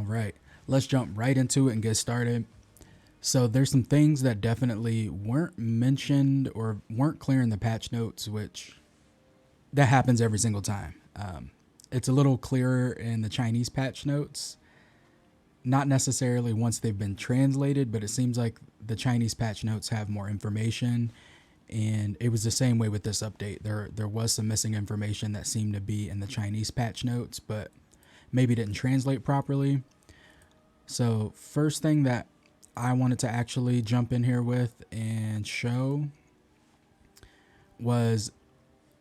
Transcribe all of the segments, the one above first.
right, let's jump right into it and get started. So there's some things that definitely weren't mentioned or weren't clear in the patch notes, which that happens every single time. It's a little clearer in the Chinese patch notes, not necessarily once they've been translated, but it seems like the Chinese patch notes have more information. And it was the same way with this update. There was some missing information that seemed to be in the Chinese patch notes, but maybe didn't translate properly. So first thing that I wanted to actually jump in here with and show was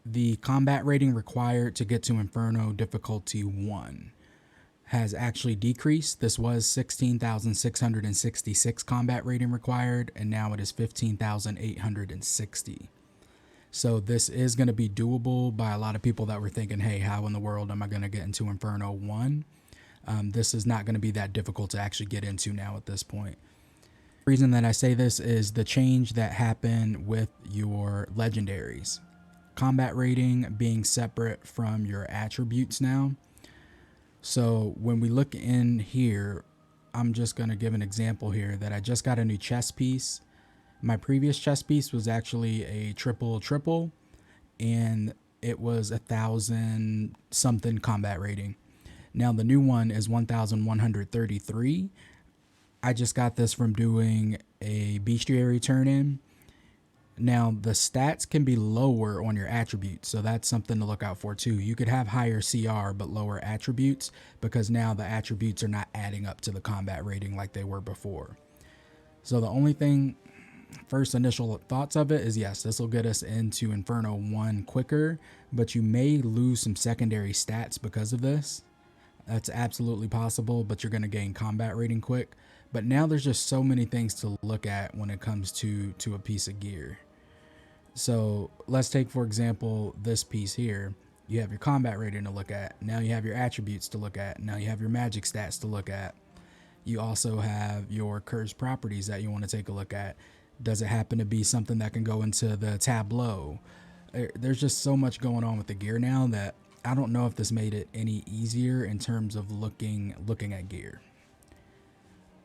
the combat rating required to get to Inferno difficulty 1 has actually decreased. This was 16,666 combat rating required, and now it is 15,860. So this is going to be doable by a lot of people that were thinking, hey, how in the world am I going to get into Inferno 1? This is not going to be that difficult to actually get into now at this point. The reason that I say this is the change that happened with your legendaries. Combat rating being separate from your attributes now. So when we look in here, I'm just going to give an example here that I just got a new chest piece. My previous chest piece was actually a triple triple, and it was 1,000 something combat rating. Now the new one is 1,133. I just got this from doing a bestiary turn in. Now the stats can be lower on your attributes, so that's something to look out for too. You could have higher CR but lower attributes because now the attributes are not adding up to the combat rating like they were before. So the only thing, first initial thoughts of it is yes, this will get us into Inferno 1 quicker, but you may lose some secondary stats because of this. That's absolutely possible, but you're going to gain combat rating quick. But now there's just so many things to look at when it comes to a piece of gear. So let's take, for example, this piece here. You have your combat rating to look at. Now you have your attributes to look at. Now you have your magic stats to look at. You also have your cursed properties that you want to take a look at. Does it happen to be something that can go into the tableau? There's just so much going on with the gear now that I don't know if this made it any easier in terms of looking at gear.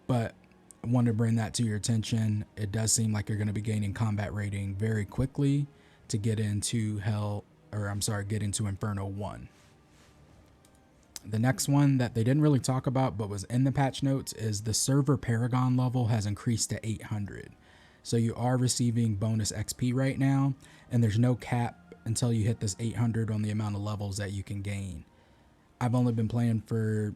But I wanted to bring that to your attention. It does seem like you're going to be gaining combat rating very quickly to get into get into Inferno 1. The next one that they didn't really talk about but was in the patch notes is the server Paragon level has increased to 800. So you are receiving bonus XP right now, and there's no cap until you hit this 800 on the amount of levels that you can gain. I've only been playing for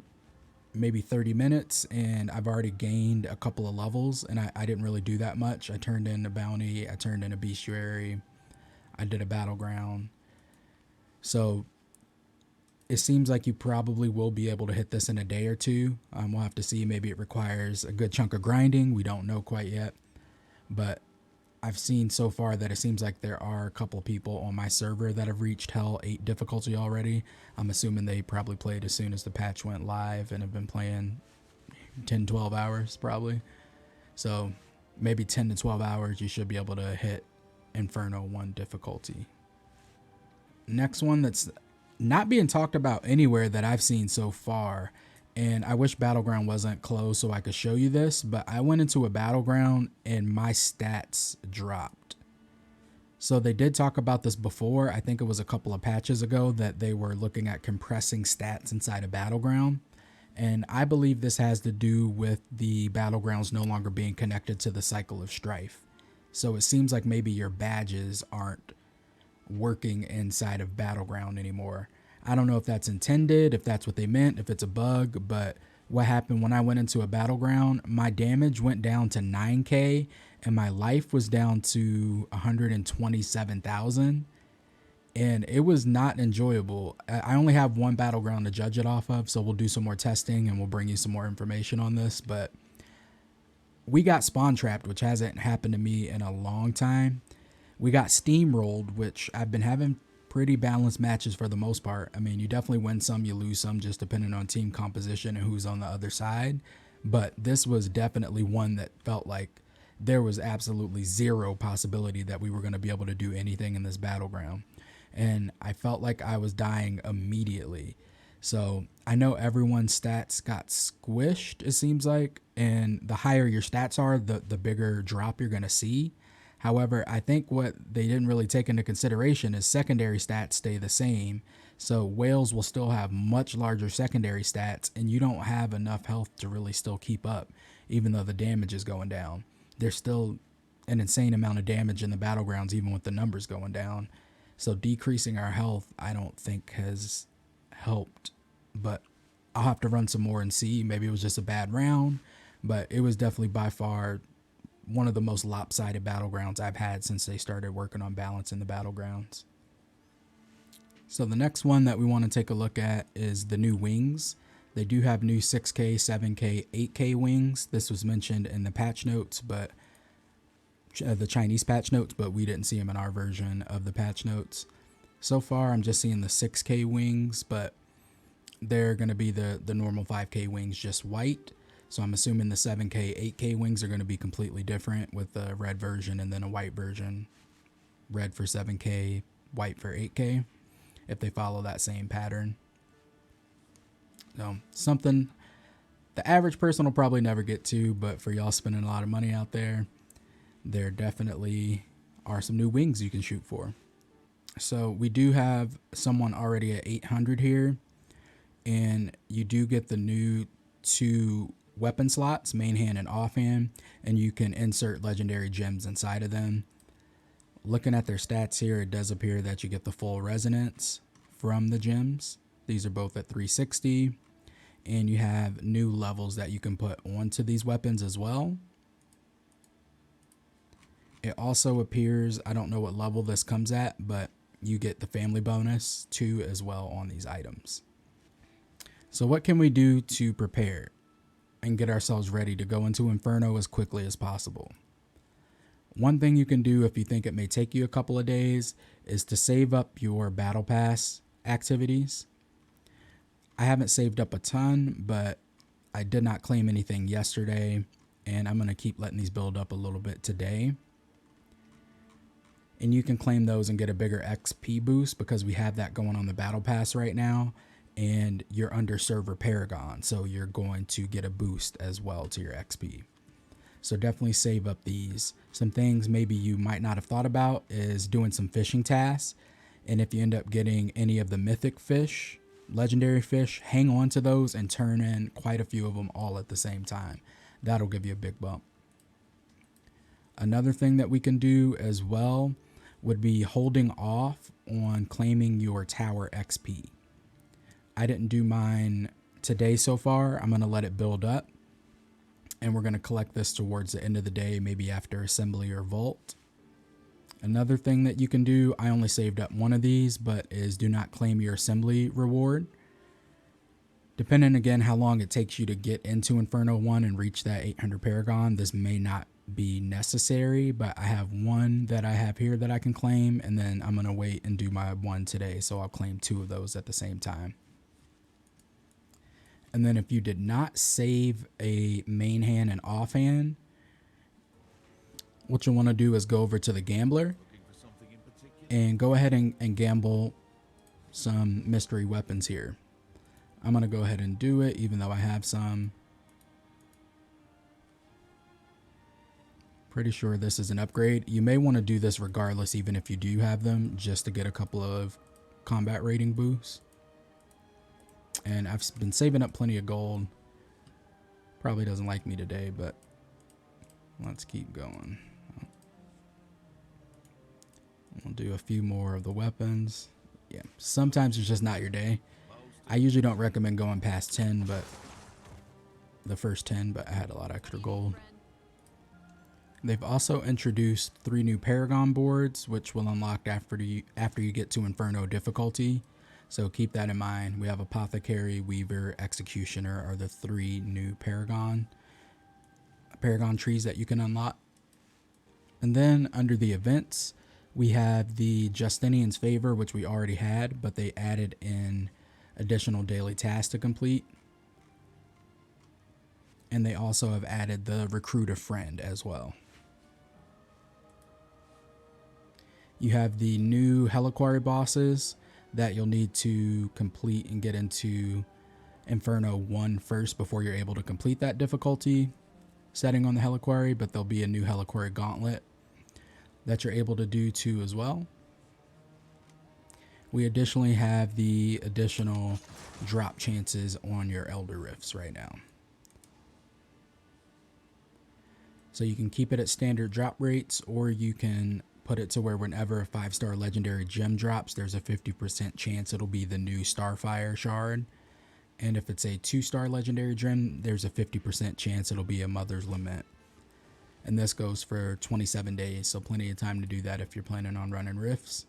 maybe 30 minutes and I've already gained a couple of levels, and I didn't really do that much. I turned in a bounty, I turned in a bestiary, I did a battleground. So it seems like you probably will be able to hit this in a day or two. We'll have to see. Maybe it requires a good chunk of grinding. We don't know quite yet, but I've seen so far that it seems like there are a couple of people on my server that have reached Hell 8 difficulty already. I'm assuming they probably played as soon as the patch went live and have been playing 10, 12 hours probably. So maybe 10 to 12 hours you should be able to hit Inferno 1 difficulty. Next one that's not being talked about anywhere that I've seen so far, and I wish Battleground wasn't closed so I could show you this, but I went into a Battleground and my stats dropped. So they did talk about this before. I think it was a couple of patches ago that they were looking at compressing stats inside a Battleground. And I believe this has to do with the Battlegrounds no longer being connected to the cycle of strife. So it seems like maybe your badges aren't working inside of Battleground anymore. I don't know if that's intended, if that's what they meant, if it's a bug, but what happened when I went into a Battleground, my damage went down to 9k and my life was down to 127,000, and it was not enjoyable. I only have one Battleground to judge it off of, so we'll do some more testing and we'll bring you some more information on this, but we got spawn trapped, which hasn't happened to me in a long time. We got steamrolled, which I've been having pretty balanced matches for the most part. I mean, you definitely win some, you lose some, just depending on team composition and who's on the other side. But this was definitely one that felt like there was absolutely zero possibility that we were going to be able to do anything in this Battleground. And I felt like I was dying immediately. So I know everyone's stats got squished, it seems like, and the higher your stats are, the bigger drop you're going to see. However, I think what they didn't really take into consideration is secondary stats stay the same. So whales will still have much larger secondary stats, and you don't have enough health to really still keep up, even though the damage is going down. There's still an insane amount of damage in the battlegrounds, even with the numbers going down. So decreasing our health, I don't think has helped, but I'll have to run some more and see. Maybe it was just a bad round, but it was definitely by far one of the most lopsided battlegrounds I've had since they started working on balance in the battlegrounds. So the next one that we want to take a look at is the new wings. They do have new 6K, 7K, 8K wings. This was mentioned in the patch notes, but the Chinese patch notes, but we didn't see them in our version of the patch notes. So far, I'm just seeing the 6K wings, but they're going to be the normal 5K wings, just white. So I'm assuming the 7K, 8K wings are going to be completely different with the red version and then a white version. Red for 7K, white for 8K, if they follow that same pattern. So something the average person will probably never get to, but for y'all spending a lot of money out there, there definitely are some new wings you can shoot for. So we do have someone already at 800 here, and you do get the new 2 weapon slots, main hand and offhand, and you can insert legendary gems inside of them. Looking at their stats here, it does appear that you get the full resonance from the gems. These are both at 360, and you have new levels that you can put onto these weapons as well. It also appears, I don't know what level this comes at, but you get the family bonus too as well on these items. So what can we do to prepare and get ourselves ready to go into Inferno as quickly as possible? One thing you can do if you think it may take you a couple of days is to save up your battle pass activities. I haven't saved up a ton, but I did not claim anything yesterday, and I'm going to keep letting these build up a little bit today. And you can claim those and get a bigger XP boost because we have that going on the battle pass right now, and you're under server Paragon, so you're going to get a boost as well to your XP. So definitely save up these. Some things maybe you might not have thought about is doing some fishing tasks, and if you end up getting any of the mythic fish, legendary fish, hang on to those and turn in quite a few of them all at the same time. That'll give you a big bump. Another thing that we can do as well would be holding off on claiming your tower XP. I didn't do mine today so far. I'm going to let it build up, and we're going to collect this towards the end of the day, maybe after assembly or vault. Another thing that you can do, I only saved up one of these, but is do not claim your assembly reward. Depending again how long it takes you to get into Inferno 1 and reach that 800 Paragon, this may not be necessary, but I have one that I have here that I can claim, and then I'm going to wait and do my one today, so I'll claim 2 of those at the same time. And then if you did not save a main hand and offhand, what you'll want to do is go over to the gambler and go ahead and gamble some mystery weapons here. I'm going to go ahead and do it, even though I have some. Pretty sure this is an upgrade. You may want to do this regardless, even if you do have them, just to get a couple of combat rating boosts. And I've been saving up plenty of gold. Probably doesn't like me today, but let's keep going. We'll do a few more of the weapons. Yeah, sometimes it's just not your day. I usually don't recommend going past 10, but the first 10, but I had a lot of extra gold. They've also introduced 3 new Paragon boards, which will unlock after you get to Inferno difficulty. So keep that in mind. We have Apothecary, Weaver, Executioner are the 3 new Paragon trees that you can unlock. And then under the events, we have the Justinian's Favor, which we already had, but they added in additional daily tasks to complete. And they also have added the Recruit a Friend as well. You have the new Heliquary bosses. that you'll need to complete and get into Inferno 1 first before you're able to complete that difficulty setting on the Heliquary, but there'll be a new Heliquary gauntlet that you're able to do too as well. We additionally have the additional drop chances on your Elder Rifts right now. So you can keep it at standard drop rates, or you can put it to where whenever a 5-star legendary gem drops, there's a 50% chance it'll be the new Starfire shard. And if it's a 2-star legendary gem, there's a 50% chance it'll be a Mother's Lament. And this goes for 27 days, so plenty of time to do that if you're planning on running rifts.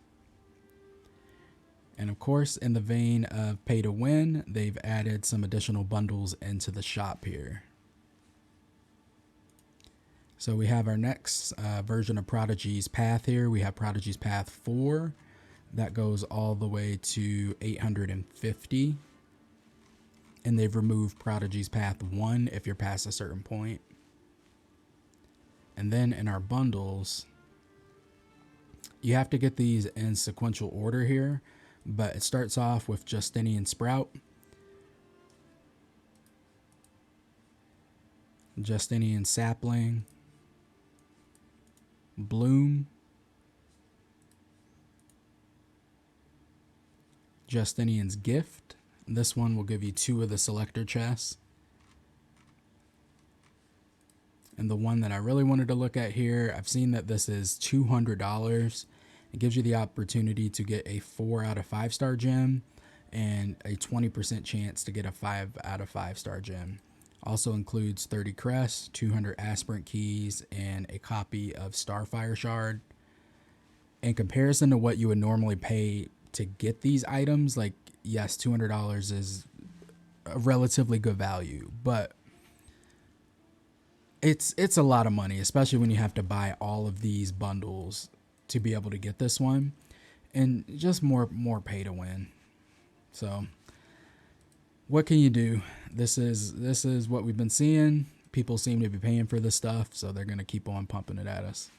And of course, in the vein of pay to win, they've added some additional bundles into the shop here. So we have our next version of Prodigy's Path here. We have Prodigy's Path 4. That goes all the way to 850. And they've removed Prodigy's Path 1 if you're past a certain point. And then in our bundles, you have to get these in sequential order here, but it starts off with Justinian Sprout, Justinian Sapling, Bloom, Justinian's Gift. This one will give you 2 of the selector chests. And the one that I really wanted to look at here, I've seen that this is $200. It gives you the opportunity to get a 4 out of 5-star gem and a 20% chance to get a 5 out of 5-star gem. Also includes 30 crests, 200 aspirant keys, and a copy of Starfire shard. In comparison to what you would normally pay to get these items, like, yes, $200 is a relatively good value, but it's a lot of money, especially when you have to buy all of these bundles to be able to get this one, and just more pay to win. So what can you do? This is what we've been seeing. People seem to be paying for this stuff, so they're going to keep on pumping it at us.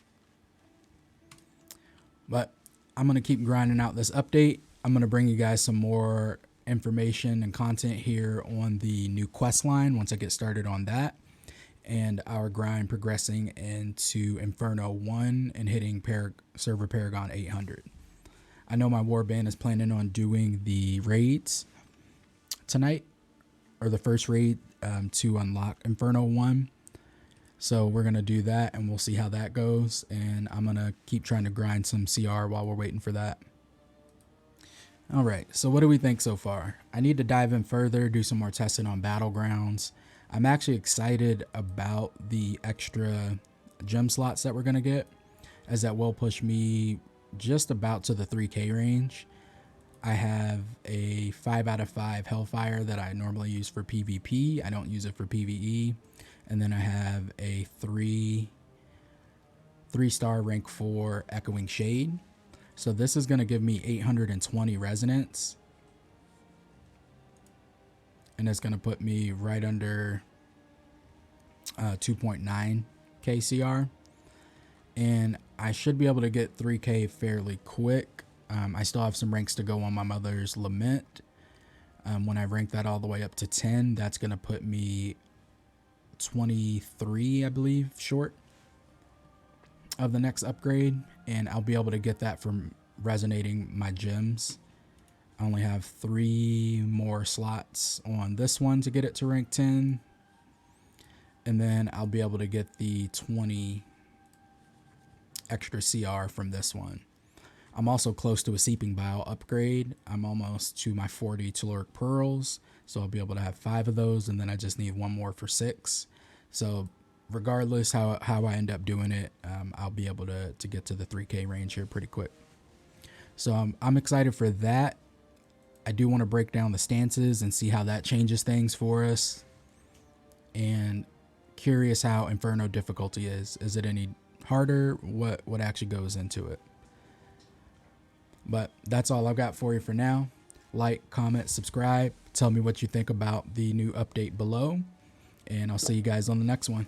But I'm going to keep grinding out this update. I'm going to bring you guys some more information and content here on the new quest line once I get started on that, and our grind progressing into Inferno 1 and hitting Server Paragon 800. I know my warband is planning on doing the raids tonight, or the first raid to unlock Inferno 1. So we're going to do that, and we'll see how that goes. And I'm going to keep trying to grind some CR while we're waiting for that. All right, so what do we think so far? I need to dive in further, do some more testing on Battlegrounds. I'm actually excited about the extra gem slots that we're going to get, as that will push me just about to the 3K range. I have a 5 out of 5 Hellfire that I normally use for PvP. I don't use it for PvE. And then I have a 3-star rank 4 Echoing Shade. So this is going to give me 820 resonance. And it's going to put me right under 2.9 KCR. And I should be able to get 3K fairly quick. I still have some ranks to go on my Mother's Lament. When I rank that all the way up to 10, that's going to put me 23, I believe, short of the next upgrade. And I'll be able to get that from resonating my gems. I only have 3 more slots on this one to get it to rank 10. And then I'll be able to get the 20 extra CR from this one. I'm also close to a Seeping Bile upgrade. I'm almost to my 40 Telluric Pearls, so I'll be able to have 5 of those, and then I just need 1 more for 6. So regardless how I end up doing it, I'll be able to get to the 3K range here pretty quick. So I'm excited for that. I do want to break down the stances and see how that changes things for us. And curious how Inferno difficulty is. Is it any harder? What actually goes into it? But that's all I've got for you for now. Like, comment, subscribe. Tell me what you think about the new update below. And I'll see you guys on the next one.